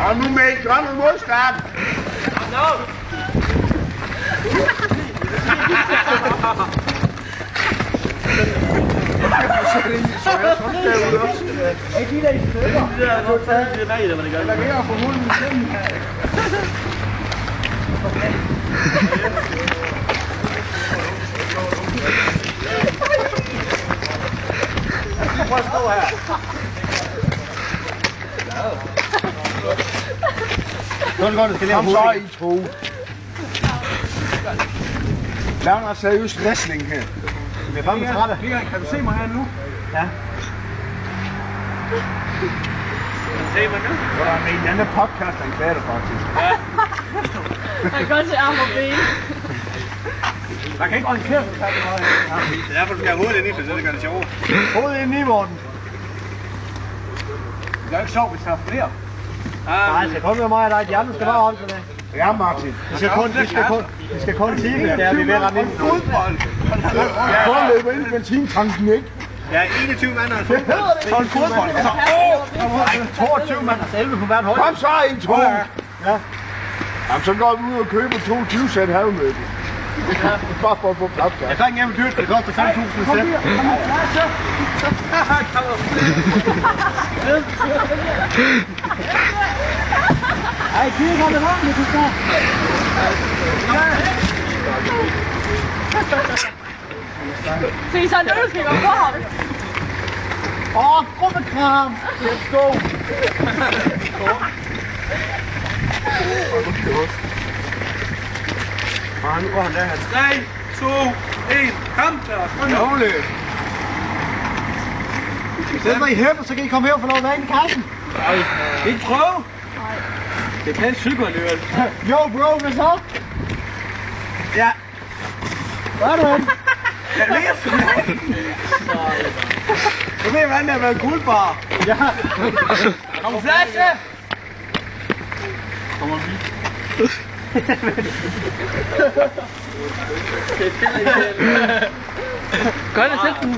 Og nu med gør noget modstand. Ikke de der i stykker. Det er godt taget. Det er rigtigt, hvad det gør. Jeg lager for hunden i stemmen her. Prøv at stå her. Sådan går det, skal Kom så i to. Lav noget seriøs wrestling her. Vi er fandme trætte. Kan du se mig her nu? Ja. Kan du se mig nu? Hvor der er en anden podcast, der er det faktisk. Jeg kan godt se arm og ben. Man kan ikke orientere sig, det meget. Det er derfor, du skal have hovedet ind i, for så det gør det sjovere. Hovedet ind i, Morten. Det er ikke sjovt, hvis der er flere. Nej, det kommer med mig og dig. De andre skal bare holde sig det. Ja, Martin. Vi skal kun sige det, der er vi ved at ramme ind. Fodbold. Prøv at løbe ind i benzintanken, ikke? Ja, 21 mand og en fodbold. Så en fodbold. Så, Nej, 22 mand og 11 på hvert hold. kom så i to. Ja. Jamen, så går vi ud og køber 22 sæt havemøbel. Bare for at få plads der. Jeg tager ikke dyrt, det koster 5.000 sæt. Ej, kig ham med hånden, du skal. Se, så er det øl, på ham. Gruppekram. Let's go. Nu går han derhen. 3, 2, 1, kom så! Ole. Sæt mig i hæppen, så kan I komme her og få noget vand i kassen. Ikke prøve? Det kan en cykel alligevel. Jo, bro, hvad så? Ja. Hvad er du hen? Jeg ved du ved, hvordan det har været guldbar. Ja. Kom flashe! Kommer vi? Gør det selv.